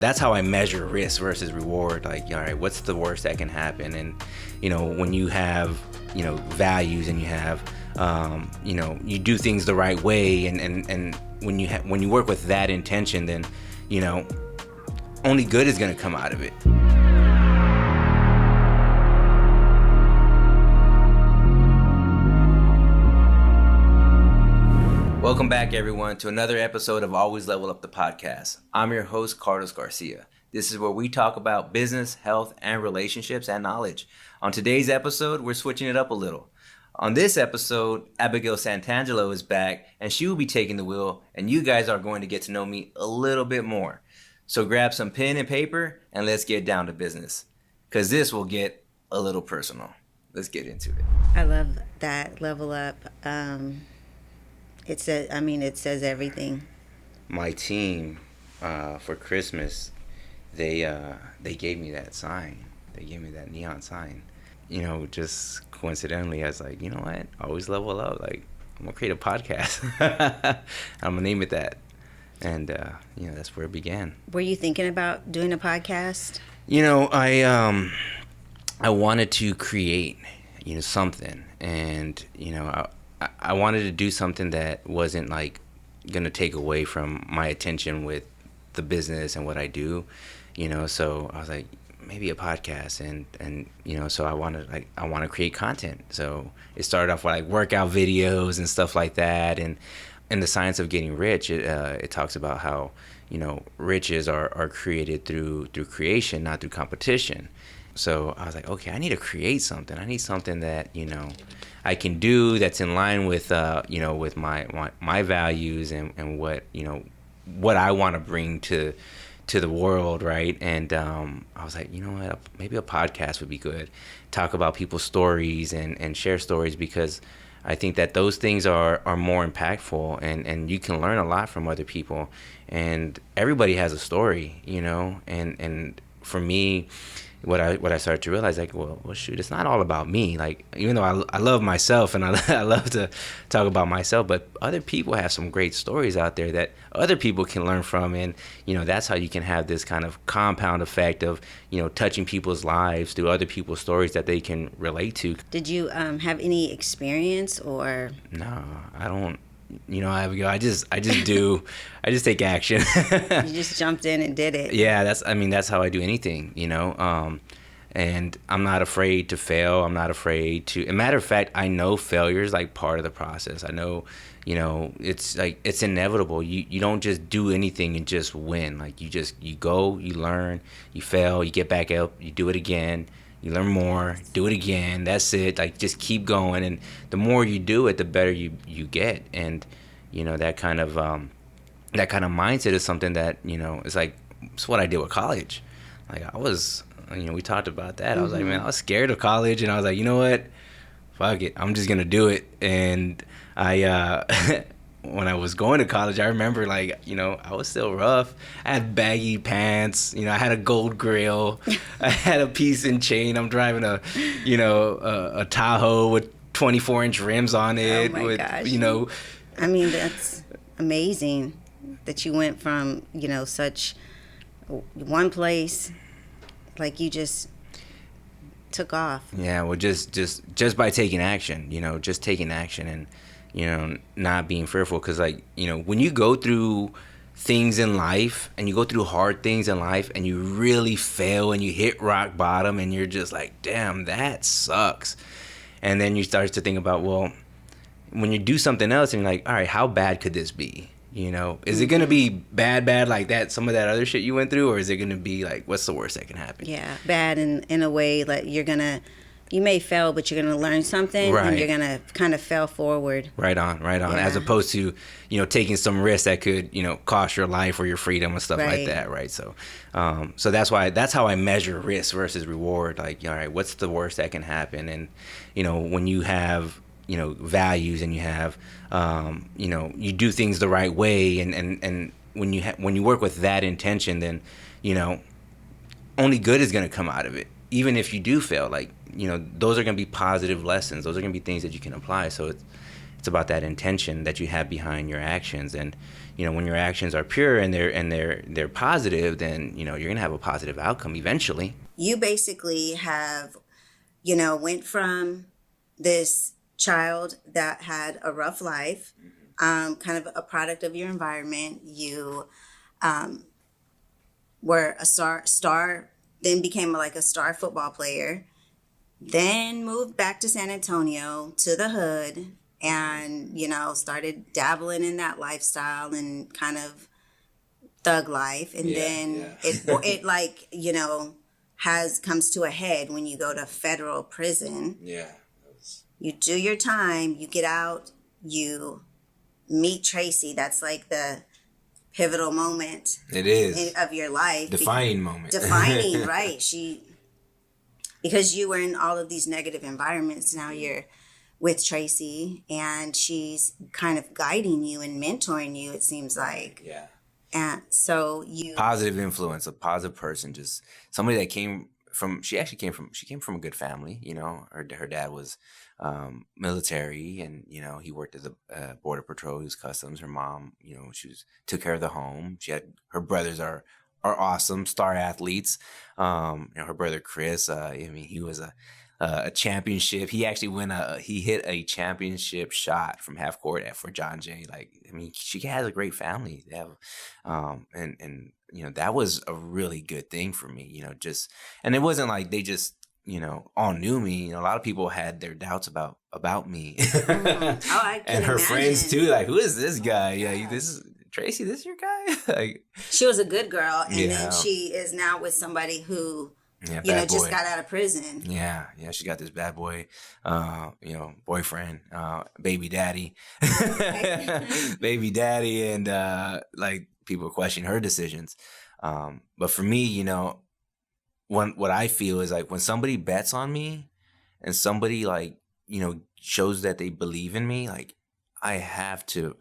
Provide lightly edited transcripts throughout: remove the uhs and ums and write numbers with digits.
That's how I measure risk versus reward. Like, all right, what's the worst that can happen? And, when you have, values and you have, you do things the right way. And when you work with that intention, then, only good is going to come out of it. Welcome back, everyone, to another episode of Always Level Up the podcast. I'm your host, Carlos Garcia. This is where we talk about business, health, and relationships and knowledge. On today's episode, we're switching it up a little. On this episode, Abigail Santangelo is back, and she will be taking the wheel, and you guys are going to get to know me a little bit more. So grab some pen and paper, and let's get down to business, because this will get a little personal. Let's get into it. I love that, level up. It says everything. My team, for Christmas, they gave me that sign. They gave me that neon sign. Just coincidentally, I was like, you know what? Always level up. Like, I'm gonna create a podcast. I'm gonna name it that. And that's where it began. Were you thinking about doing a podcast? I wanted to create, something, and I wanted to do something that wasn't like gonna take away from my attention with the business and what I do, So I was like, maybe a podcast, and so I want to create content. So it started off with like workout videos and stuff like that, and in the Science of Getting Rich, it talks about how riches are created through creation, not through competition. So I was like, okay, I need to create something. I need something that I can do that's in line with with my values and what I want to bring to the world, right? And I was like, what, maybe a podcast would be good. Talk about people's stories and share stories, because I think that those things are more impactful, and you can learn a lot from other people, and everybody has a story, and for me, what I started to realize, like, well, shoot, it's not all about me. Like, even though I love myself and I love to talk about myself, but other people have some great stories out there that other people can learn from, and that's how you can have this kind of compound effect of touching people's lives through other people's stories that they can relate to. Did you have any experience or? No, I don't. I just do. I just take action. You just jumped in and did it. Yeah, that's how I do anything, and I'm not afraid to fail. I'm not afraid to. As a matter of fact, I know failure is like part of the process. I know, it's like, it's inevitable. You don't just do anything and just win. Like, you go, you learn, you fail, you get back up, you do it again. You learn more, do it again. That's it. Like, just keep going, and the more you do it, the better you get. And that kind of mindset is something that it's what I did with college. Like, I was, we talked about that. I was like, man, I was scared of college, and I was like, you know what? Fuck it, I'm just gonna do it. And I when I was going to college, I remember, like, I was still rough. I had baggy pants, I had a gold grill, I had a piece and chain. I'm driving a Tahoe with 24-inch rims on it. Oh my gosh. I mean, that's amazing that you went from, such one place, like, you just took off. Yeah, well, just by taking action, just taking action, and not being fearful, because when you go through things in life, and you go through hard things in life, and you really fail, and you hit rock bottom, and you're just like, damn, that sucks. And then you start to think about, well, when you do something else, and you're like, all right, how bad could this be? Is it going to be bad like that, some of that other shit you went through, or is it going to be like, what's the worst that can happen? Yeah, bad in a way, like, you may fail, but you're going to learn something, right, and you're going to kind of fail forward. Right on. Yeah. As opposed to, taking some risks that could, cost your life or your freedom and stuff like that, right? So that's how I measure risk versus reward. Like, all right, what's the worst that can happen? And, when you have, values, and you have, you do things the right way, and when you work with that intention, then, only good is going to come out of it. Even if you do fail, like, those are going to be positive lessons. Those are going to be things that you can apply. So It's about that intention that you have behind your actions. And when your actions are pure and they're positive, then you're gonna have a positive outcome eventually. You basically have, went from this child that had a rough life, kind of a product of your environment. You were a star, then became like a star football player, then moved back to San Antonio to the hood, and started dabbling in that lifestyle and kind of thug life, and then it like has comes to a head when you go to federal prison. Yeah. You do your time, you get out, you meet Tracy. That's like the pivotal moment. It is of your life. defining moment. Defining, right? Because you were in all of these negative environments. Now you're with Tracy, and she's kind of guiding you and mentoring you. It seems like. Yeah. And so you Positive influence, a positive person, just somebody that she came from a good family. Her dad was military, and he worked as a border patrol. He was customs. Her mom, took care of the home. Her brothers are awesome, star athletes. Her brother Chris, he was a championship. He actually he hit a championship shot from half court for John Jay. She has a great family. They have, and that was a really good thing for me. And it wasn't like they just all knew me. A lot of people had their doubts about me. Oh, I can and her imagine. friends too. Like, who is this guy? Yeah, this is Tracy. This is your guy. Like, she was a good girl, and Yeah. then she is now with somebody who bad just boy. got out of prison. Yeah, she got this bad boy, boyfriend, baby daddy, baby daddy, and like people question her decisions. But for me, what I feel is like when somebody bets on me, and somebody shows that they believe in me, like I have to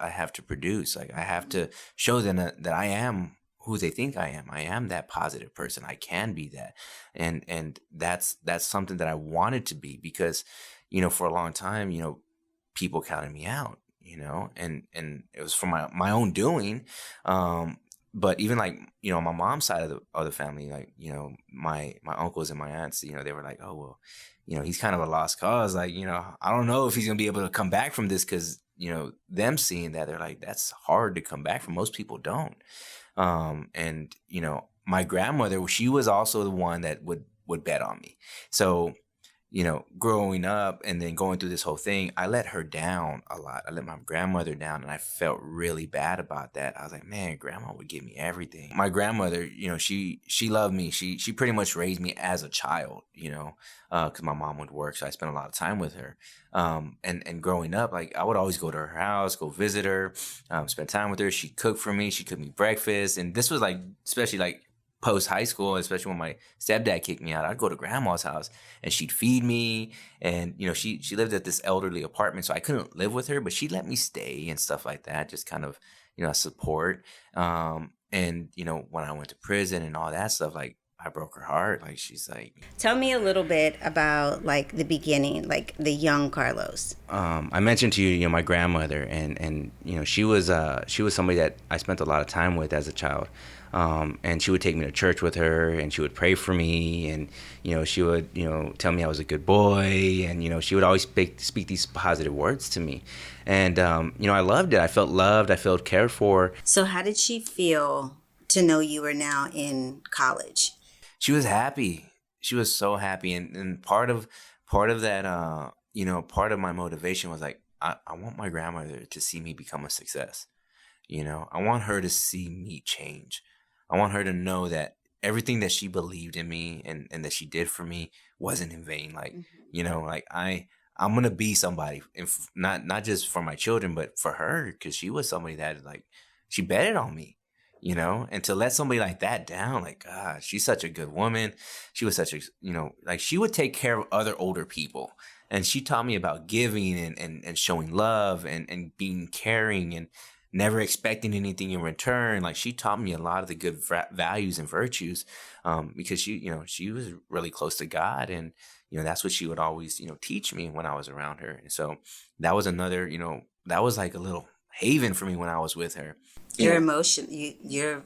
produce. Like I have to show them that I am who they think I am. I am that positive person. I can be that. And that's something that I wanted to be, because, for a long time, people counted me out, and it was from my own doing. But even like, my mom's side of the family, like, my uncles and my aunts, they were like, oh, well, he's kind of a lost cause. Like, I don't know if he's going to be able to come back from this, because, them seeing that, they're like, that's hard to come back from. Most people don't. And my grandmother, she was also the one that would bet on me. So, growing up and then going through this whole thing, I let her down a lot. I let my grandmother down, and I felt really bad about that. I was like, man, grandma would give me everything. My grandmother, she loved me. She pretty much raised me as a child, because my mom would work, so I spent a lot of time with her. And growing up, like I would always go to her house, go visit her, spend time with her. She cooked for me. She cooked me breakfast, and this was like, especially like post high school, especially when my stepdad kicked me out, I'd go to grandma's house and she'd feed me. And, she lived at this elderly apartment, so I couldn't live with her, but she'd let me stay and stuff like that, just kind of, support. And, when I went to prison and all that stuff, like I broke her heart. Like, she's like, Tell me a little bit about like the beginning, like the young Carlos. I mentioned to you, my grandmother, and she was somebody that I spent a lot of time with as a child. And she would take me to church with her, and she would pray for me, and she would tell me I was a good boy, and she would always speak these positive words to me, and I loved it. I felt loved. I felt cared for. So how did she feel to know you were now in college? She was happy. She was so happy, and part of that, part of my motivation was like, I want my grandmother to see me become a success. I want her to see me change. I want her to know that everything that she believed in me and that she did for me wasn't in vain. Like, like I'm going to be somebody, and not just for my children, but for her, because she was somebody that like, she betted on me, and to let somebody like that down, like, God, she's such a good woman. She was such a, like she would take care of other older people. And she taught me about giving and showing love and being caring and never expecting anything in return. Like, she taught me a lot of the good values and virtues, because she was really close to God, and that's what she would always teach me when I was around her. And so that was another that was like a little haven for me when I was with her. You're you're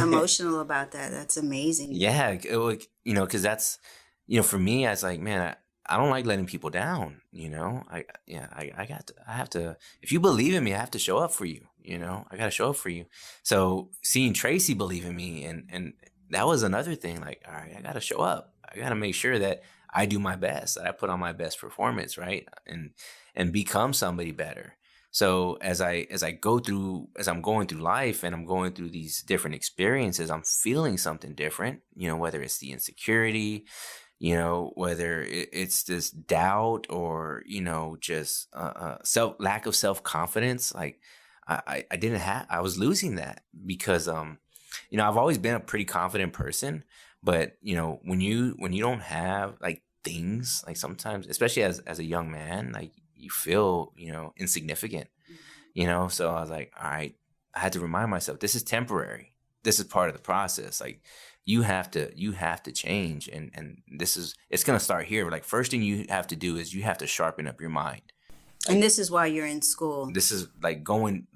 emotional about that. That's amazing. Yeah, because that's, for me, I was like, man, I don't like letting people down. I have to. If you believe in me, I have to show up for you. I got to show up for you. So seeing Tracy believe in me, and that was another thing. Like, all right, I got to show up. I got to make sure that I do my best, that I put on my best performance, right, and become somebody better. So as I'm going through life and I'm going through these different experiences, I'm feeling something different, whether it's the insecurity, whether it's this doubt or, just lack of self-confidence. Like I didn't have, I was losing that because, I've always been a pretty confident person, but, when you don't have like things, like sometimes, especially as a young man, like you feel, insignificant, so I was like, all right, I had to remind myself, this is temporary. This is part of the process. Like you have to change. And it's going to start here. Like first thing you have to do is you have to sharpen up your mind. And this is why you're in school. This is going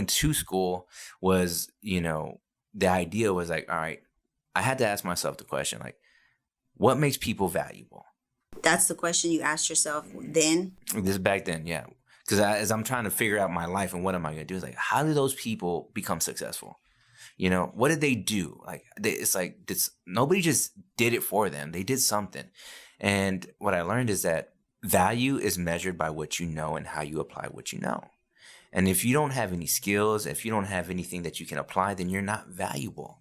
to school was, the idea was like, all right, I had to ask myself the question, like, what makes people valuable? That's the question you asked yourself then? This is back then, yeah. Because as I'm trying to figure out my life and what am I going to do, it's like, how do those people become successful? What did they do? Like, it's like nobody just did it for them. They did something. And what I learned is that value is measured by what you know and how you apply what you know. And if you don't have any skills, if you don't have anything that you can apply, then you're not valuable.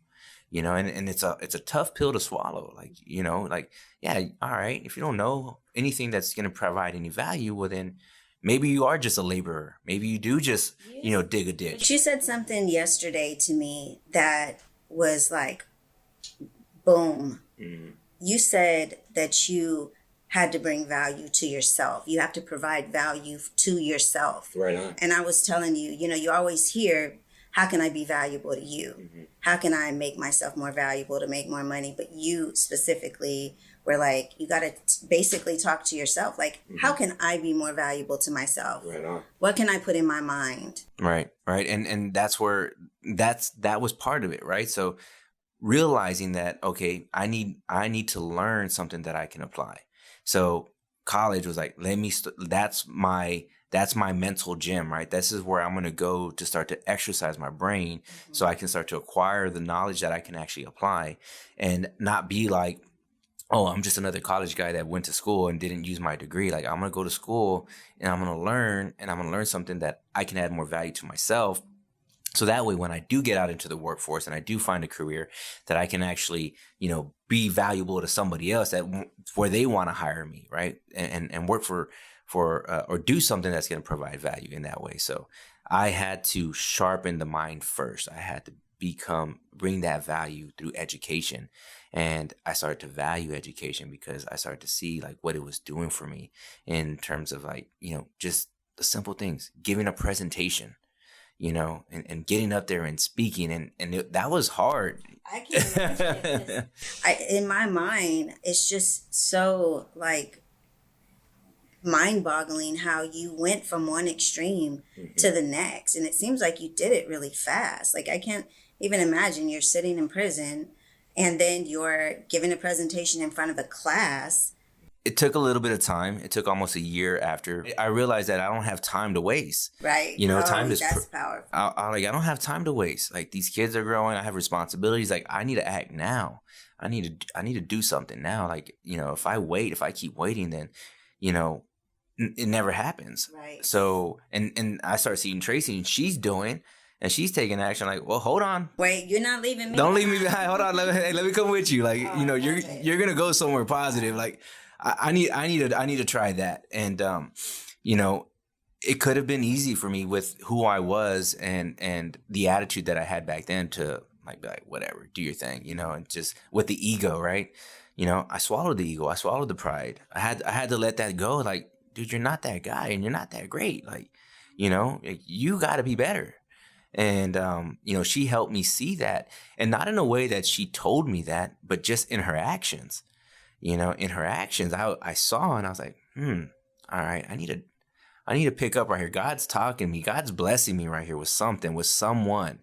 And it's a tough pill to swallow. Like, yeah, all right. If you don't know anything that's going to provide any value, well, then maybe you are just a laborer. Maybe you do just, dig a ditch. But you said something yesterday to me that was like, boom. Mm-hmm. You said that you had to bring value to yourself. You have to provide value to yourself. Right on. And I was telling you, you always hear, how can I be valuable to you? Mm-hmm. How can I make myself more valuable to make more money? But you specifically were like, you got to basically talk to yourself. Like, mm-hmm. How can I be more valuable to myself? Right on. What can I put in my mind? Right. And that's where that was part of it. Right. So realizing that, okay, I need to learn something that I can apply. So college was like, that's my mental gym, right? This is where I'm going to go to start to exercise my brain, mm-hmm. so I can start to acquire the knowledge that I can actually apply and not be like, oh, I'm just another college guy that went to school and didn't use my degree. Like I'm going to go to school and I'm going to learn something that I can add more value to myself. So that way, when I do get out into the workforce and I do find a career that I can actually, be valuable to somebody else where they want to hire me, right? And work for or do something that's going to provide value in that way. So I had to sharpen the mind first. I had to bring that value through education. And I started to value education because I started to see like what it was doing for me in terms of like, just the simple things, giving a presentation, and getting up there and speaking. And that was hard. I can't imagine. In my mind, it's just so like mind-boggling how you went from one extreme mm-hmm. to the next. And it seems like you did it really fast. Like I can't even imagine you're sitting in prison and then you're giving a presentation in front of a class. It took a little bit of time. It took almost a year after I realized that I don't have time to waste. Right. Time is that's powerful. I don't have time to waste. Like these kids are growing. I have responsibilities. Like I need to act now. I need to do something now. Like, if I keep waiting, then, it never happens. Right. So, and I start seeing Tracy and she's doing, and she's taking action. Like, well, hold on. Wait, you're not leaving me. Don't leave me behind. Hold on. Let me come with you. Like, you're going to go somewhere positive. Like, I need to try that. And, it could have been easy for me with who I was and the attitude that I had back then to like, be like, whatever, do your thing, and just with the ego, right? I swallowed the ego. I swallowed the pride. I had to let that go. Like, dude, you're not that guy and you're not that great. Like, you got to be better. And, she helped me see that, and not in a way that she told me that, but just in her actions. In her actions, I saw, and I was like, all right, I need I need to pick up right here. God's talking to me. God's blessing me right here with something, with someone.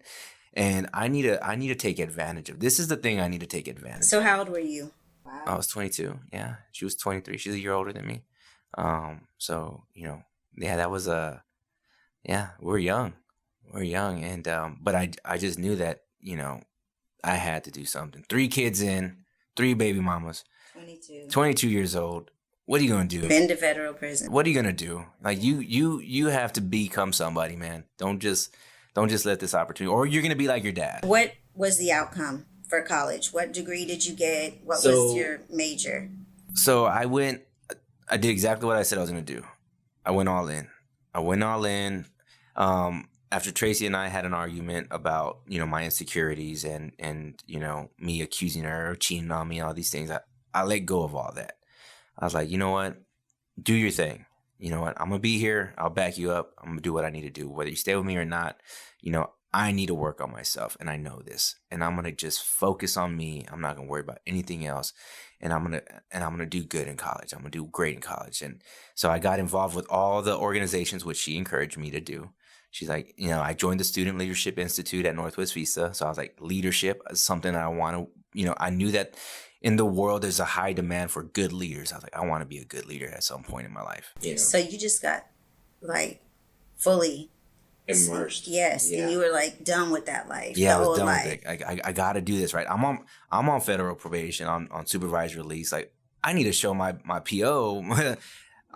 And I need to take advantage of. This is the thing I need to take advantage So of. how old were you? I Wow. was 22. Yeah. She was 23. She's a year older than me. So, yeah, that was yeah, we're young. We're young. And but I just knew that, I had to do something. 3 kids in, 3 baby mamas, 22. 22 years old. What are you gonna do? Been to federal prison. What are you gonna do? Like you have to become somebody, man. Don't just let this opportunity, or you're gonna be like your dad. What was the outcome for college? What degree did you get? What So was your major? so I did exactly what I said I was gonna do. I went all in. I went all in. After Tracy and I had an argument about, my insecurities and me accusing her of cheating on me, all these things, I let go of all that. I was like, you know what? Do your thing. You know what? I'm going to be here. I'll back you up. I'm going to do what I need to do. Whether you stay with me or not, I need to work on myself. And I know this. And I'm going to just focus on me. I'm not going to worry about anything else. And I'm going to do good in college. I'm going to do great in college. And so I got involved with all the organizations, which she encouraged me to do. She's like, I joined the Student Leadership Institute at Northwest Vista. So I was like, leadership is something that I want to, I knew that in the world, there's a high demand for good leaders. I was like, I want to be a good leader at some point in my life. So you just got like fully Immersed. Yes, Yeah. and you were like done with that life. Yeah, the I was whole done life. with it. I got to do this, right? I'm on federal probation, on supervised release. Like, I need to show my PO.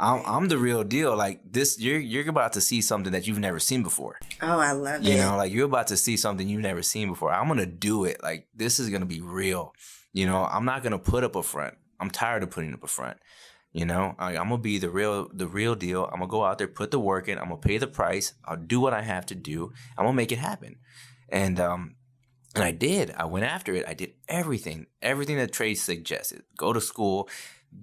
I'm the real deal. Like this, you're about to see something that you've never seen before. Oh, I love it. Like you're about to see something you've never seen before. I'm gonna do it. Like this is gonna be real. I'm not gonna put up a front. I'm tired of putting up a front. I'm gonna be the real deal. I'm gonna go out there, put the work in. I'm gonna pay the price. I'll do what I have to do. I'm gonna make it happen. And I did. I went after it. I did everything that Trace suggested. Go to school,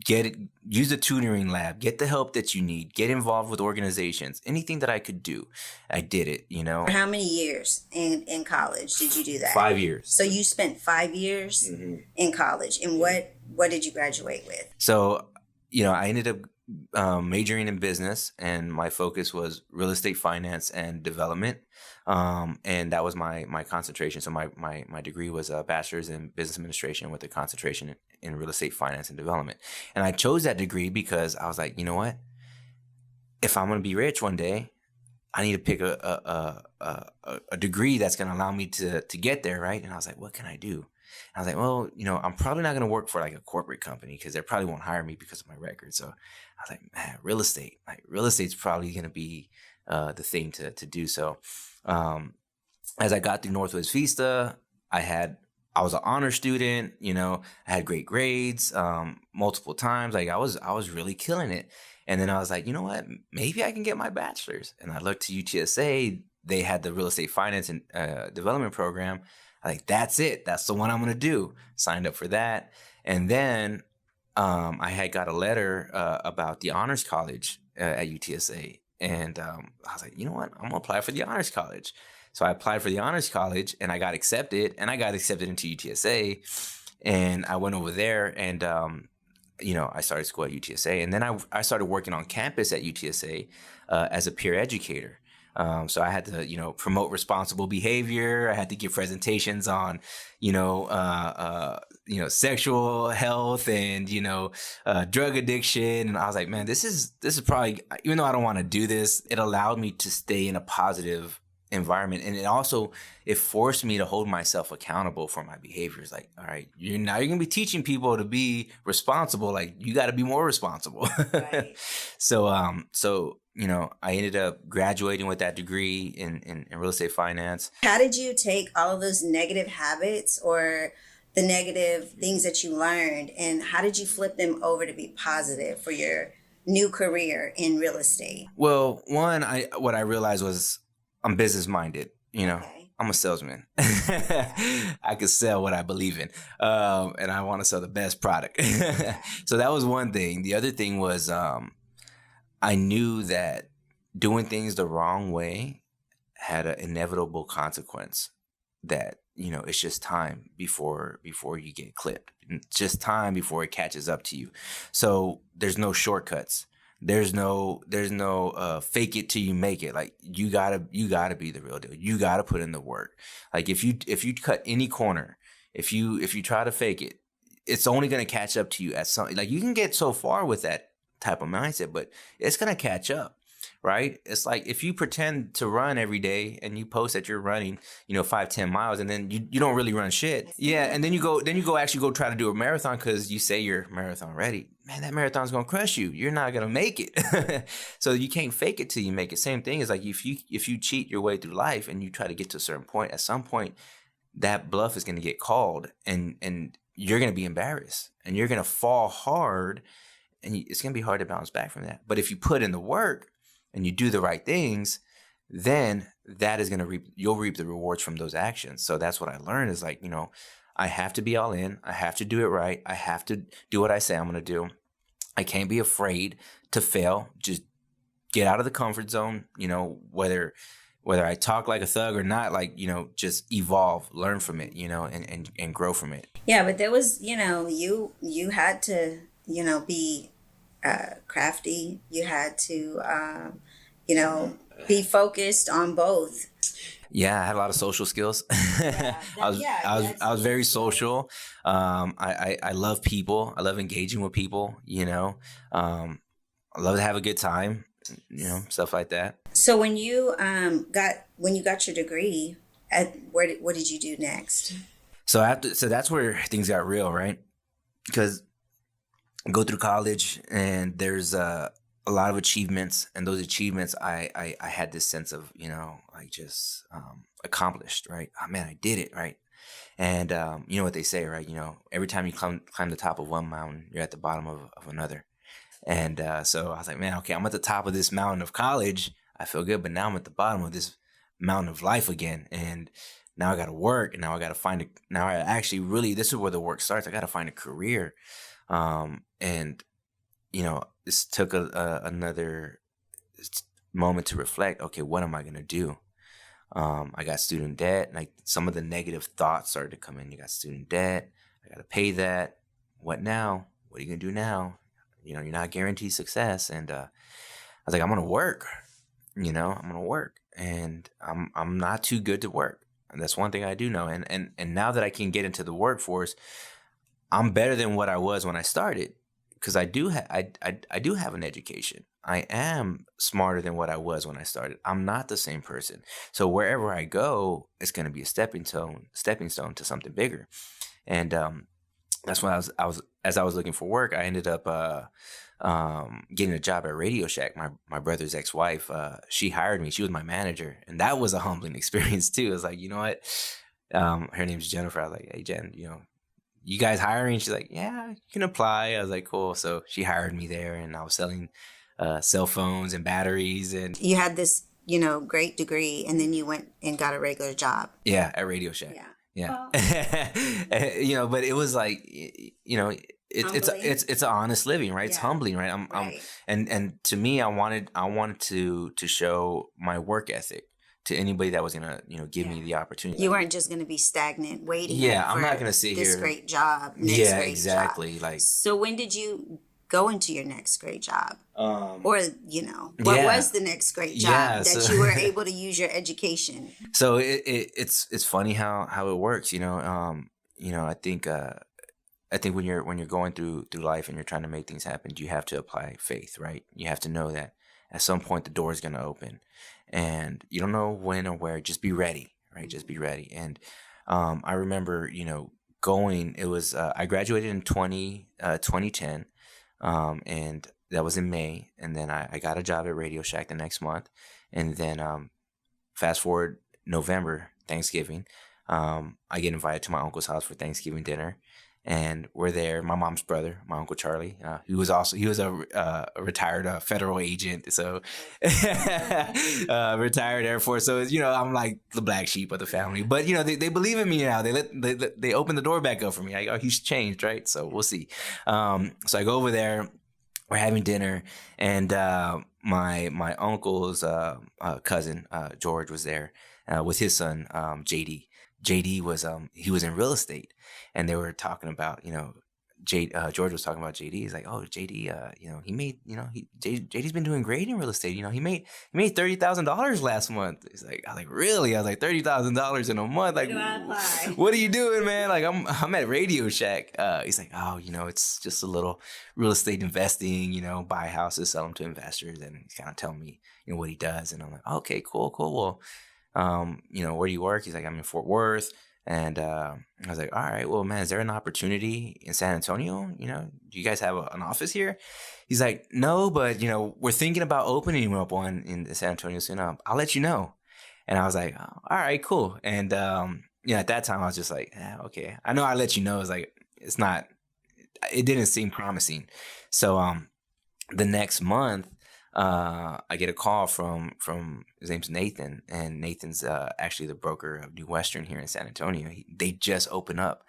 get it, use the tutoring lab, get the help that you need, get involved with organizations, anything that I could do. I did it, For how many years in college did you do that? 5 years. So you spent 5 years in college. And what did you graduate with? So, I ended up majoring in business, and my focus was real estate finance and development. And that was my concentration. So my degree was a bachelor's in business administration with a concentration in real estate finance and development. And I chose that degree because I was like, you know what? If I'm going to be rich one day, I need to pick a degree that's going to allow me to get there, right? And I was like, what can I do? I was like, well, I'm probably not going to work for like a corporate company because they probably won't hire me because of my record. So I was like, man, real estate's probably going to be the thing to do. So as I got through Northwest Vista, I was an honor student. I had great grades multiple times. Like I was really killing it. And then I was like, you know what? Maybe I can get my bachelor's. And I looked to UTSA. They had the real estate finance and development program. Like, that's it. That's the one I'm going to do. Signed up for that. And then I had got a letter about the honors college at UTSA. And I was like, you know what? I'm going to apply for the honors college. So I applied for the honors college and I got accepted. And I got accepted into UTSA. And I went over there and, I started school at UTSA. And then I started working on campus at UTSA as a peer educator. So I had to, promote responsible behavior. I had to give presentations on, sexual health and, drug addiction. And I was like, man, this is probably, even though I don't want to do this, it allowed me to stay in a positive environment. And it forced me to hold myself accountable for my behaviors. Like, all right, you're going to be teaching people to be responsible. Like, you got to be more responsible. Right. So, I ended up graduating with that degree in real estate finance. How did you take all of those negative habits or the negative things that you learned, and how did you flip them over to be positive for your new career in real estate? Well, what I realized was I'm business minded, Okay. I'm a salesman. I could sell what I believe in. And I want to sell the best product. So that was one thing. The other thing was, I knew that doing things the wrong way had an inevitable consequence, that, it's just time before you get clipped. It's just time before it catches up to you. So there's no shortcuts. There's no fake it till you make it. Like you gotta be the real deal. You gotta put in the work. Like if you cut any corner, if you try to fake it, it's only gonna catch up to you at some, like you can get so far with that type of mindset, but it's gonna catch up. Right? It's like if you pretend to run every day and you post that you're running, 5, 10 miles, and then you don't really run shit. Yeah. And then you go actually go try to do a marathon because you say you're marathon ready. Man, that marathon's going to crush you. You're not going to make it. So you can't fake it till you make it. Same thing is like if you cheat your way through life and you try to get to a certain point, at some point that bluff is going to get called, and you're going to be embarrassed and you're going to fall hard, and it's going to be hard to bounce back from that. But if you put in the work and you do the right things, then that is going to you'll reap the rewards from those actions. So that's what I learned is like, I have to be all in. I have to do it right. I have to do what I say I'm going to do. I can't be afraid to fail. Just get out of the comfort zone, whether I talk like a thug or not, like, just evolve, learn from it, and grow from it. Yeah, but there was, you had to, be crafty. You had to, be focused on both. Yeah, I had a lot of social skills. Yeah, I was very social. I love people. I love engaging with people. I love to have a good time. Stuff like that. So when you got your degree, what did you do next? So that's where things got real, right? Because I go through college and there's a lot of achievements, and those achievements I had this sense of, like just accomplished, right? Oh man, I did it, right? And you know what they say, right? Every time you climb the top of one mountain, you're at the bottom of another. And so I was like, man, okay, I'm at the top of this mountain of college. I feel good, but now I'm at the bottom of this mountain of life again. And now I got to work, and now I got to find now I actually really, this is where the work starts. I got to find a career. And this took another moment to reflect. Okay, what am I going to do? I got student debt. Like some of the negative thoughts started to come in. You got student debt. I got to pay that. What now? What are you going to do now? You're not guaranteed success. And I was like, I'm going to work. I'm going to work. And I'm not too good to work. And that's one thing I do know. And now that I can get into the workforce, I'm better than what I was when I started, because I do have an education. I am smarter than what I was when I started. I'm not the same person. So wherever I go, it's going to be a stepping stone to something bigger. And that's when as I was looking for work, I ended up getting a job at Radio Shack. My brother's ex-wife, she hired me. She was my manager, and that was a humbling experience too. It was like, you know what? Her name's Jennifer. I was like, hey Jen, you guys hiring? She's like, yeah, you can apply. I was like, cool. So she hired me there, and I was selling cell phones and batteries. And you had this, great degree, and then you went and got a regular job. Yeah, at Radio Shack. Yeah. Yeah. Well, but it was like, it's an honest living, right? It's humbling, right? Right. And to me, I wanted to show my work ethic to anybody that was gonna, give me the opportunity. You weren't just gonna be stagnant waiting. Yeah, I'm not gonna sit this here. Great job. Yeah, exactly. Job. Like, so when did you go into your next great job? Or what was the next great job that you were able to use your education? So it's funny how it works. I think when you're going through life and you're trying to make things happen, you have to apply faith, right? You have to know that at some point the door is going to open, and you don't know when or where. Just be ready, right? Just be ready. And I remember, going. It was I graduated in 2010, and that was in May. And then I got a job at Radio Shack the next month, and then fast forward November, Thanksgiving. I get invited to my uncle's house for Thanksgiving dinner. And we're there. My mom's brother, my uncle Charlie, he was a retired federal agent, so retired Air Force. So I'm like the black sheep of the family. But they believe in me now. They open the door back up for me. He's changed, right? So we'll see. So I go over there. We're having dinner, and my uncle's cousin George was there with his son JD. JD was he was in real estate, and they were talking about George was talking about JD. He's like, oh, JD, he made, JD's been doing great in real estate. He made $30,000 last month. He's like, I was like, really? I was like, $30,000 in a month. Like, what are you doing, man? Like, I'm at Radio Shack. He's like, oh, it's just a little real estate investing. Buy houses, sell them to investors, and he's kind of telling me, what he does. And I'm like, okay, cool. Well, where do you work? He's like, I'm in Fort Worth. And I was like, all right, well, man, is there an opportunity in San Antonio? Do you guys have an office here? He's like, no, but, we're thinking about opening up one in San Antonio soon. I'll let you know. And I was like, oh, all right, cool. And, at that time I was just like, okay, I know I let you know. It's like, it didn't seem promising. So the next month, I get a call from his name's Nathan, and Nathan's actually the broker of New Western here in San Antonio. They just opened up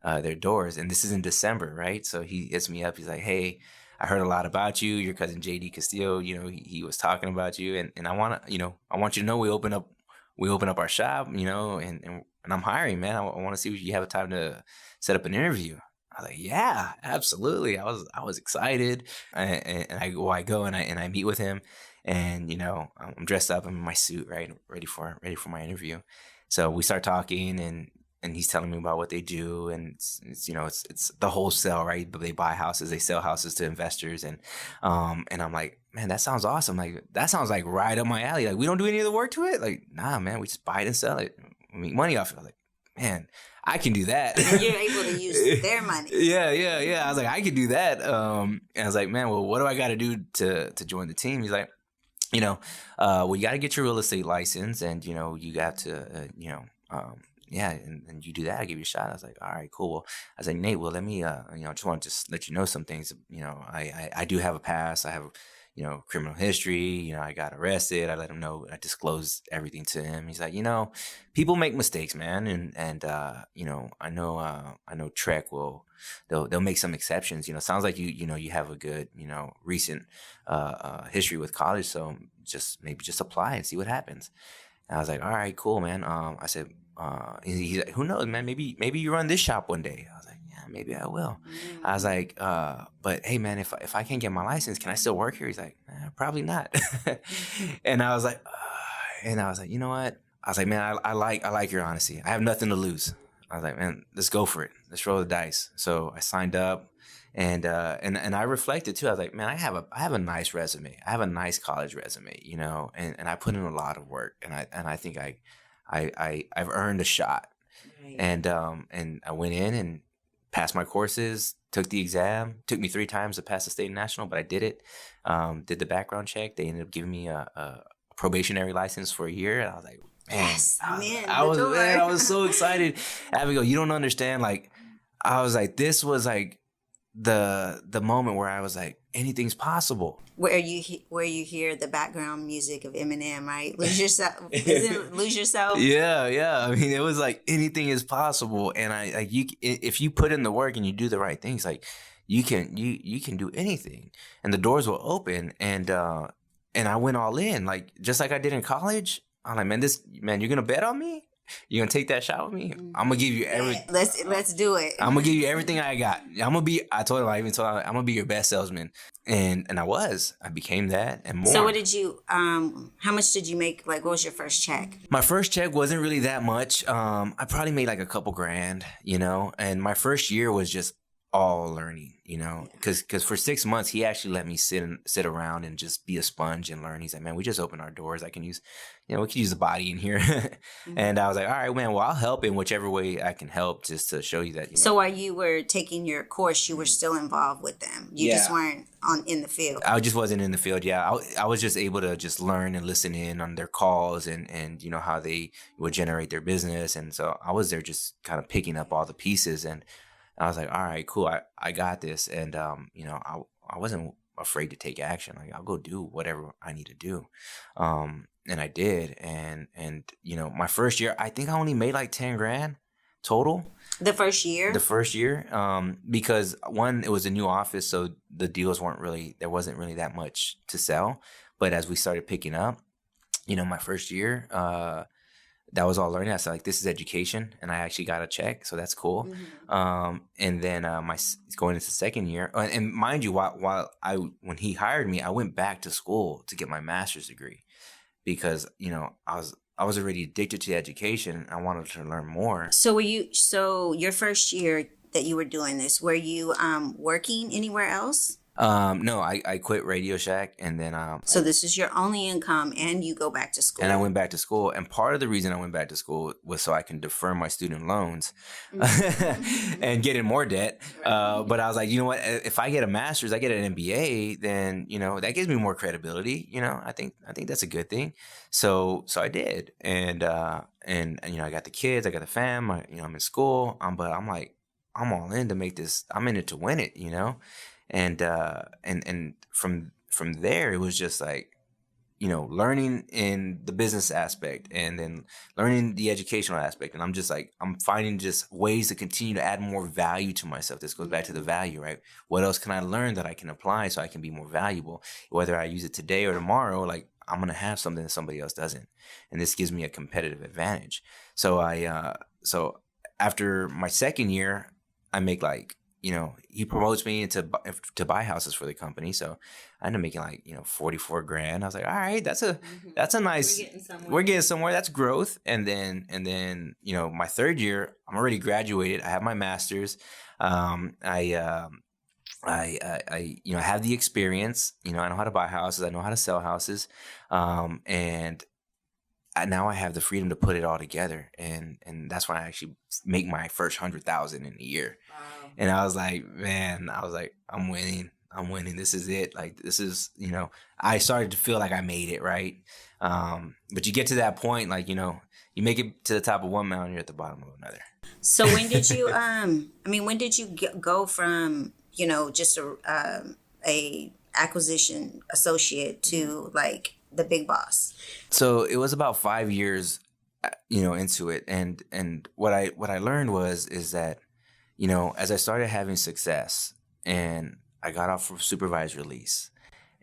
their doors, and this is in December, right? So he hits me up. He's like, "Hey, I heard a lot about you. Your cousin JD Castillo, he was talking about you, and I want you to know we open up our shop, and I'm hiring, man. I want to see if you have time to set up an interview." I was like, yeah, absolutely. I was excited, and I go and I meet with him, and I'm dressed up. I'm in my suit, right, ready for my interview. So we start talking, and he's telling me about what they do, and it's the wholesale, right? They buy houses, they sell houses to investors, and I'm like, man, that sounds awesome. Like, that sounds like right up my alley. Like, we don't do any of the work to it. Like, nah, man, we just buy it and sell it. We make money off it. I was like, man, I can do that. And you're able to use their money. Yeah. I was like, I could do that. And I was like, man, well, what do I got to do to join the team? He's like, well, you got to get your real estate license, and you got to, and you do that, I give you a shot. I was like, all right, cool. Well, I was like, Nate, well, let me, I just want to just let you know some things. I do have a past. I have, criminal history. I got arrested. I let him know. I disclosed everything to him. He's like, people make mistakes, man, and I know Trek will. They'll make some exceptions. Sounds like you have a good recent history with college, so just apply and see what happens. And I was like, all right, cool, man. I said, he's like, who knows, man? Maybe you run this shop one day. I was like, yeah, maybe I will. I was like, but hey, man, if I can't get my license, can I still work here? He's like, probably not. And I was like, you know what? I was like, man, I like your honesty. I have nothing to lose. I was like, man, let's go for it. Let's roll the dice. So I signed up, and I reflected too. I was like, man, I have a nice resume. I have a nice college resume, and I put in a lot of work, and I think I've earned a shot. Right. And I went in and passed my courses, took the exam. Took me 3 times to pass the state and national, but I did it. Did the background check. They ended up giving me a probationary license for a year, and I was like, man, yes, I was so excited. Abigail, you don't understand. Like, I was like, this was like the moment where I was like, anything's possible. Where you hear the background music of Eminem, right? Lose yourself. Isn't it Lose Yourself? Yeah. I mean, it was like anything is possible, and if you put in the work and you do the right things, like you can do anything, and the doors will open. And I went all in, like just like I did in college. I'm like, man, you're gonna bet on me? You gonna take that shot with me? I'm gonna give you everything. Let's do it. I'm gonna give you everything I got. I told him, I'm gonna be your best salesman. And I became that and more. So what did you, how much did you make? Like, what was your first check? My first check wasn't really that much. I probably made like a couple grand, and my first year was just all learning, because for 6 months he actually let me sit around and just be a sponge and learn. He's like, man, we just opened our doors. I can use, we can use the body in here. Mm-hmm. And I was like, all right, man, well, I'll help in whichever way I can help, just to show you that. So while you were taking your course, you were still involved with them. You just weren't in the field. I just wasn't in the field. Yeah. I was just able to just learn and listen in on their calls and how they would generate their business. And so I was there just kind of picking up all the pieces, and I was like, all right, cool. I got this. And, I wasn't afraid to take action. Like, I'll go do whatever I need to do. And I did. And, my first year, I think I only made like 10 grand total. The first year? Because one, it was a new office. So the deals there wasn't really that much to sell. But as we started picking up, my first year, that was all learning. I said, like, this is education, and I actually got a check, so that's cool. And then going into second year, and mind you, when he hired me, I went back to school to get my master's degree because I was already addicted to education. I wanted to learn more. So your first year that you were doing this, were you working anywhere else? No, I quit Radio Shack, and then So this is your only income, and you go back to school. and I went back to school. And part of the reason I went back to school was so I can defer my student loans and get in more debt. But I was like, you know what? If I get a master's, I get an MBA, then that gives me more credibility. I think that's a good thing. So I did, and I got the kids, I got the fam. I'm in school, but I'm like, I'm all in to make this. I'm in it to win it, And from there, it was just like, learning in the business aspect and then learning the educational aspect. And I'm just like, I'm finding just ways to continue to add more value to myself. This goes back to the value, right? What else can I learn that I can apply so I can be more valuable? Whether I use it today or tomorrow, like, I'm going to have something that somebody else doesn't. And this gives me a competitive advantage. So so after my second year, I make like, he promotes me to buy houses for the company. So I ended up making like, 44 grand. I was like, all right, that's a nice, we're getting somewhere. That's growth. And then, my third year, I'm already graduated. I have my master's. I have the experience, I know how to buy houses. I know how to sell houses. And now I have the freedom to put it all together. And that's when I actually make my first 100,000 in a year. Wow. And I was like, man, I'm winning. This is it. Like, this is, I started to feel like I made it. Right. But you get to that point, like, you make it to the top of one mountain, you're at the bottom of another. So when did you, when did you go from, just a acquisition associate to like the big boss? So it was about 5 years, into it. And what I learned is that, as I started having success and I got off of supervised release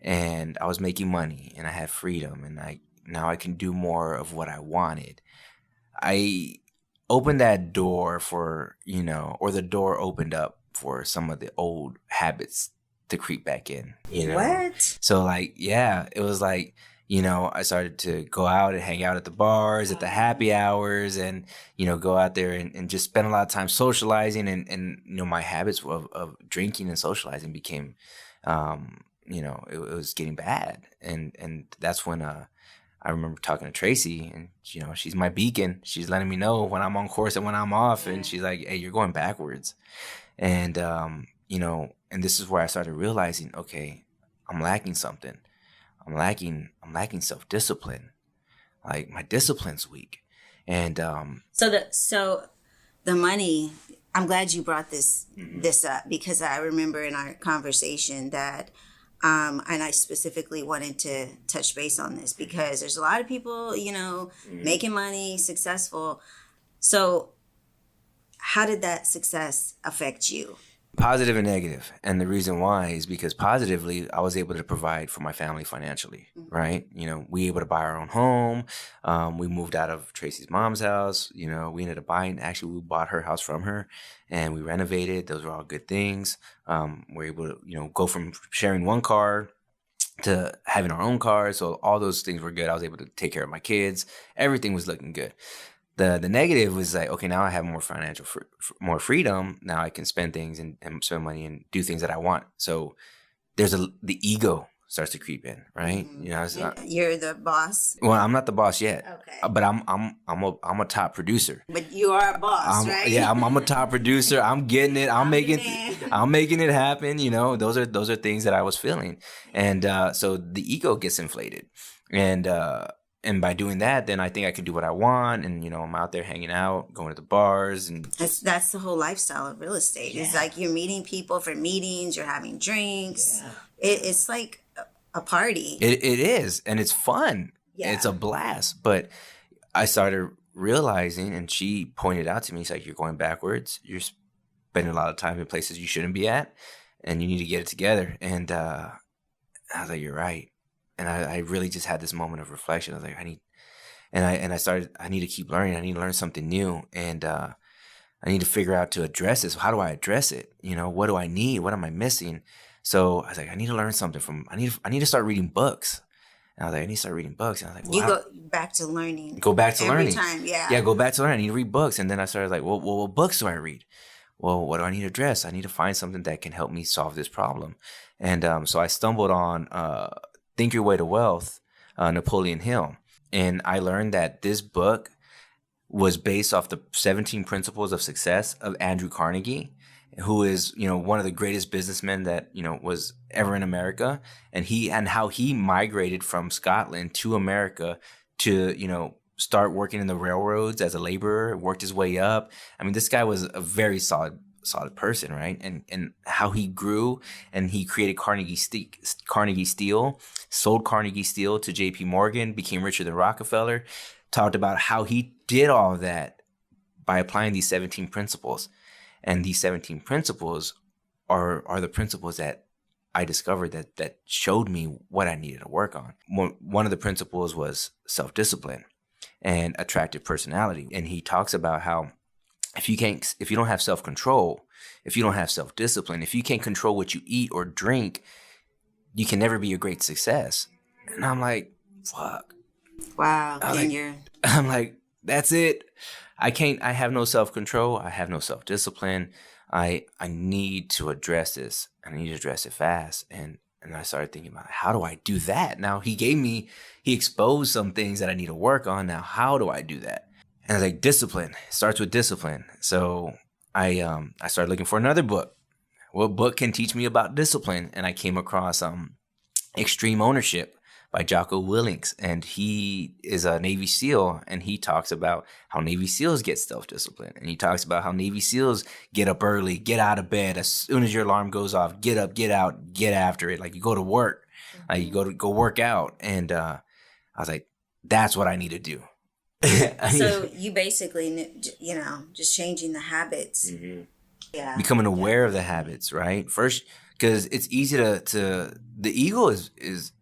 and I was making money and I had freedom and now I can do more of what I wanted. I opened that door for, or the door opened up for some of the old habits to creep back in, What? So like, yeah, it was like, I started to go out and hang out at the bars, at the happy hours, and, go out there and just spend a lot of time socializing. And my habits of drinking and socializing became, it was getting bad. And that's when I remember talking to Tracy, and, she's my beacon. She's letting me know when I'm on course and when I'm off. And she's like, hey, you're going backwards. And, and this is where I started realizing, okay, I'm lacking something. I'm lacking self-discipline. Like, my discipline's weak. And so the money, I'm glad you brought this up, because I remember in our conversation that and I specifically wanted to touch base on this because there's a lot of people, making money, successful. So how did that success affect you? Positive and negative. And the reason why is because positively, I was able to provide for my family financially, right? We were able to buy our own home. We moved out of Tracy's mom's house. We ended up we bought her house from her and we renovated. Those were all good things. We were able to, go from sharing one car to having our own car. So all those things were good. I was able to take care of my kids. Everything was looking good. The negative was like, okay, now I have more financial more freedom. Now I can spend things and spend money and do things that I want. So the ego starts to creep in, right? You're the boss. Well, I'm not the boss yet. Okay. But I'm a top producer. But you are a boss, right? Yeah, I'm a top producer. I'm getting it. I'm making it happen. Those are things that I was feeling, and so the ego gets inflated, and by doing that, then I think I can do what I want. And, I'm out there hanging out, going to the bars. And that's the whole lifestyle of real estate. Yeah. It's like you're meeting people for meetings, you're having drinks. Yeah. It's like a party. It is. And it's fun. Yeah. It's a blast. But I started realizing, and she pointed out to me, she's like, you're going backwards. You're spending a lot of time in places you shouldn't be at. And you need to get it together. And I was like, you're right. And I really just had this moment of reflection. I was like, And I started, I need to keep learning. I need to learn something new. And I need to figure out to address this. How do I address it? What do I need? What am I missing? So I was like, I need to learn something I need to start reading books. And I was like, I need to start reading books. And I was like, You well, go back to learning go back to every learning. time. Yeah, Yeah. go back to learning. I need to read books. And then I started like, well, what books do I read? Well, what do I need to address? I need to find something that can help me solve this problem. And so I stumbled on Think Your Way to Wealth, Napoleon Hill. And I learned that this book was based off the 17 Principles of Success of Andrew Carnegie, who is, one of the greatest businessmen that, was ever in America. And how he migrated from Scotland to America to, start working in the railroads as a laborer, worked his way up. I mean, this guy was a very solid person, right? And how he grew, and he created Carnegie Steel, sold Carnegie Steel to JP Morgan, became richer than Rockefeller, talked about how he did all of that by applying these 17 principles. And these 17 principles are the principles that I discovered that showed me what I needed to work on. One of the principles was self-discipline and attractive personality. And he talks about how if you don't have self-control, if you don't have self-discipline, if you can't control what you eat or drink, you can never be a great success. And I'm like, fuck. Wow. I'm like, that's it. I have no self-control. I have no self-discipline. I need to address this. I need to address it fast. And I started thinking about, how do I do that? Now he exposed some things that I need to work on. Now, how do I do that? And I was like, discipline. It starts with discipline. So I started looking for another book. What book can teach me about discipline? And I came across Extreme Ownership by Jocko Willink. And he is a Navy SEAL, and he talks about how Navy SEALs get self-discipline. And he talks about how Navy SEAls get up early, get out of bed. As soon as your alarm goes off, get up, get out, get after it. Like, you go to work, like you go work out. And I was like, that's what I need to do. So you basically, just changing the habits. Mm-hmm. Yeah. Becoming aware of the habits, right? First, because it's easy to the ego is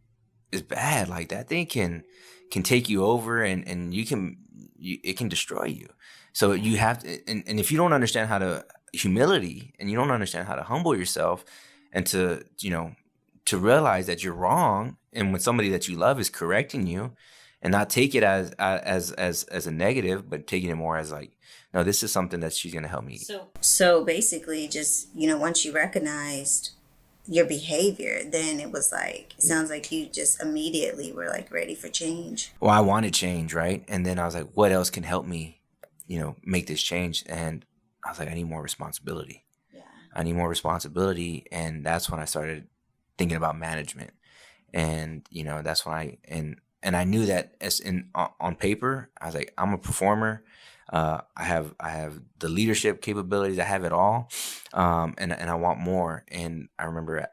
bad. Like, that thing can take you over, and it can destroy you. So you have to, and if you don't understand how to humility, and you don't understand how to humble yourself, and to realize that you're wrong, and when somebody that you love is correcting you, and not take it as a negative, but taking it more as like, no, this is something that she's going to help me. So basically, just, once you recognized your behavior, then it was like, it sounds like you just immediately were like ready for change. Well, I wanted change, right? And then I was like, what else can help me, make this change? And I was like, I need more responsibility. Yeah. I need more responsibility. And that's when I started thinking about management. And, that's when and I knew that on paper, I was like, I'm a performer. I have the leadership capabilities. I have it all. And I want more. And I remember,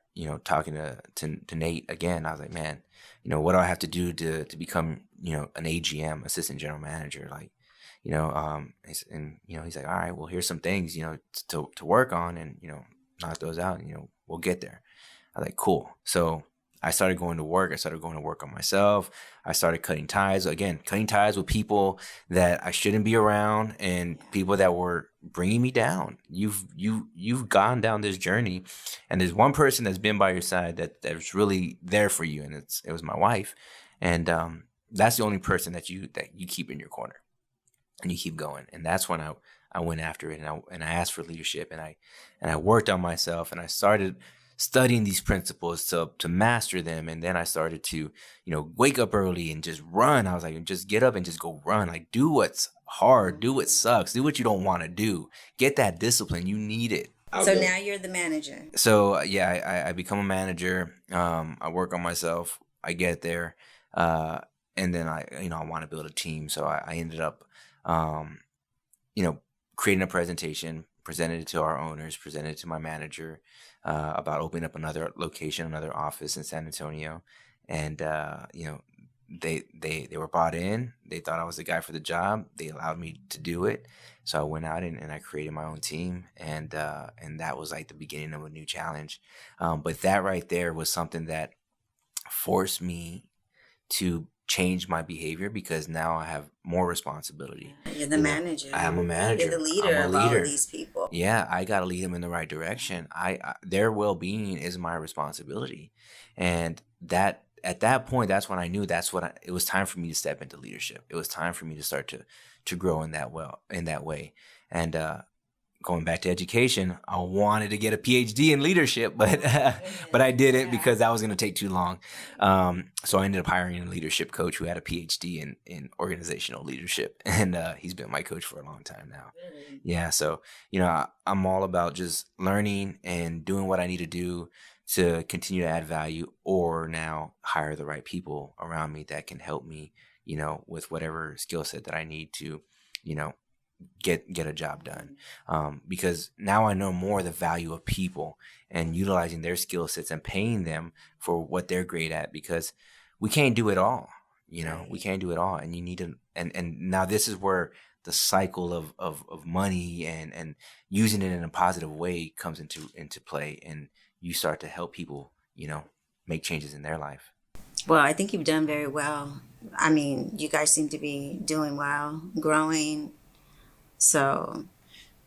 talking to Nate again. I was like, man, what do I have to do to become, an AGM, assistant general manager? Like, he's like, all right, well, here's some things, to work on, and, knock those out, and, we'll get there. I was like, cool. So I started going to work. I started going to work on myself. I started cutting ties with people that I shouldn't be around, and people that were bringing me down. You've gone down this journey, and there's one person that's been by your side that's really there for you, and it was my wife. And that's the only person that you keep in your corner, and you keep going. And that's when I went after it, and I asked for leadership, and I worked on myself, and I started studying these principles to master them. And then I started to, wake up early and just run. I was like, just get up and just go run. Like, do what's hard, do what sucks, do what you don't want to do. Get that discipline. You need it. So now you're the manager. So yeah, I become a manager. I work on myself. I get there. And then I want to build a team. So I ended up, creating a presentation, presented it to our owners, presented it to my manager, about opening up another location, another office in San Antonio. And, they were bought in. They thought I was the guy for the job. They allowed me to do it. So I went out and I created my own team. And that was like the beginning of a new challenge. But that right there was something that forced me to changed my behavior because now I have more responsibility. You're the manager. I am a manager. You're the leader I'm a of all leader. of these people. Yeah, I got to lead them in the right direction. Their well-being is my responsibility. And that at that point, that's when I knew it was time for me to step into leadership. It was time for me to start to grow in that way. And going back to education, I wanted to get a PhD in leadership, but but I didn't because that was going to take too long. So I ended up hiring a leadership coach who had a PhD in organizational leadership, and he's been my coach for a long time now. Really? Yeah, so I'm all about just learning and doing what I need to do to continue to add value, or now hire the right people around me that can help me, with whatever skill set that I need to, you know, get a job done. Because now I know more the value of people and utilizing their skill sets and paying them for what they're great at, because we can't do it all. We can't do it all, and you need to. And now this is where the cycle of money and using it in a positive way comes into play, and you start to help people, make changes in their life. Well, I think you've done very well. I mean, you guys seem to be doing well, growing. So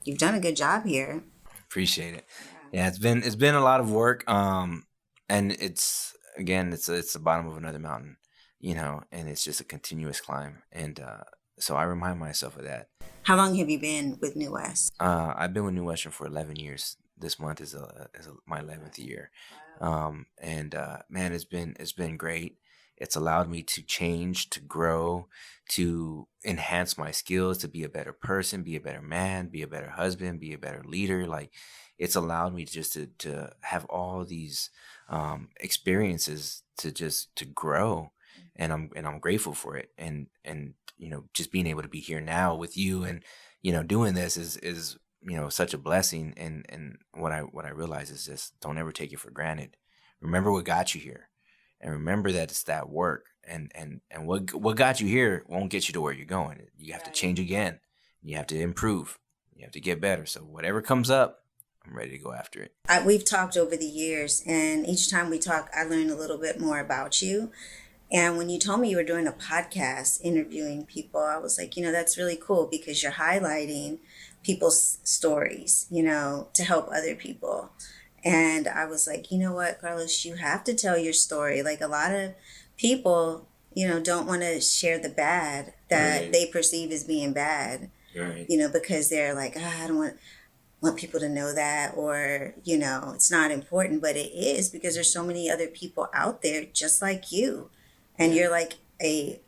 you've done a good job here. Appreciate it. Yeah, it's been a lot of work. And it's the bottom of another mountain, and it's just a continuous climb. And so I remind myself of that. How long have you been with New West? I've been with New Western for 11 years. This month is my 11th year. And man, it's been great. It's allowed me to change, to grow, to enhance my skills, to be a better person, be a better man, be a better husband, be a better leader. Like, it's allowed me just to have all these experiences to grow, and I'm grateful for it. And just being able to be here now with you and doing this is such a blessing. And what I realize is just don't ever take it for granted. Remember what got you here. And remember that it's that work, and what got you here won't get you to where you're going. You have to change again. You have to improve. You have to get better. So whatever comes up, I'm ready to go after it. We've talked over the years, and each time we talk, I learn a little bit more about you. And when you told me you were doing a podcast interviewing people, I was like, that's really cool because you're highlighting people's stories, to help other people. And I was like, you know what, Carlos, you have to tell your story. Like, a lot of people, don't want to share the bad that they perceive as being bad, because they're like, I don't want people to know that, or, it's not important. But it is, because there's so many other people out there just like you. And you're like an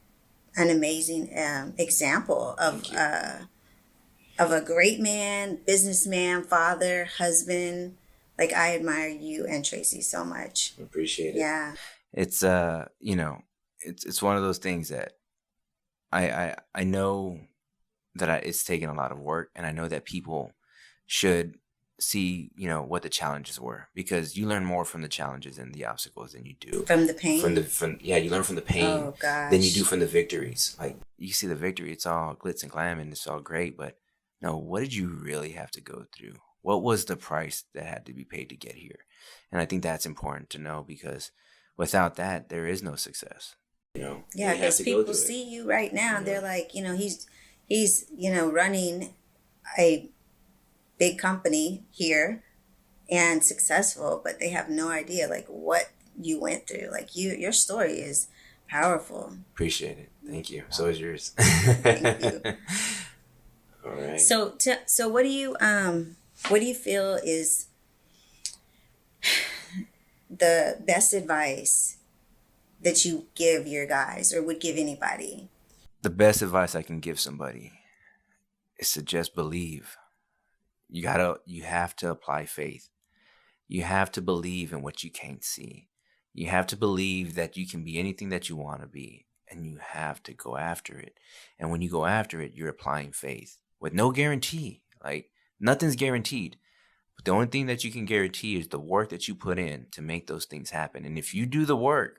amazing example of a great man, businessman, father, husband. Like, I admire you and Tracy so much. Appreciate it. Yeah. It's it's one of those things that I know that it's taken a lot of work, and I know that people should see what the challenges were, because you learn more from the challenges and the obstacles than you do from the pain. You learn from the pain. Oh, gosh. Than you do from the victories. Like, you see the victory, it's all glitz and glam and it's all great, but no, what did you really have to go through? What was the price that had to be paid to get here? And I think that's important to know, because without that, there is no success. Yeah, because people see you right now. They're like, he's running a big company here and successful, but they have no idea like what you went through. Like, your story is powerful. Appreciate it. Thank you. So is yours. Thank you. All right. So what do you feel is the best advice that you give your guys, or would give anybody? The best advice I can give somebody is to just believe. You have to apply faith. You have to believe in what you can't see. You have to believe that you can be anything that you want to be, and you have to go after it. And when you go after it, you're applying faith with no guarantee. Like, nothing's guaranteed. But the only thing that you can guarantee is the work that you put in to make those things happen. And if you do the work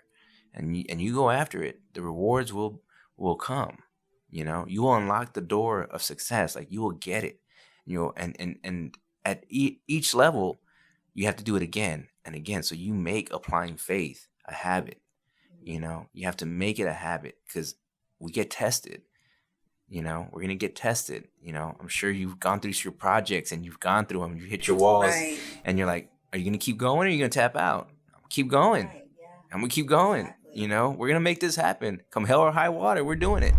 and you go after it, the rewards will come. You will unlock the door of success. Like, you will get it. And at each level, you have to do it again and again. So you make applying faith a habit. You know, you have to make it a habit because we get tested. You know, we're gonna get tested. You know, I'm sure you've gone through your projects and you've gone through them. You hit your walls, Right. and you're like, "Are you gonna keep going or are you gonna tap out?" Keep going. Right. Yeah. I'm gonna keep going. Exactly. You know, we're gonna make this happen. Come hell or high water, we're doing it.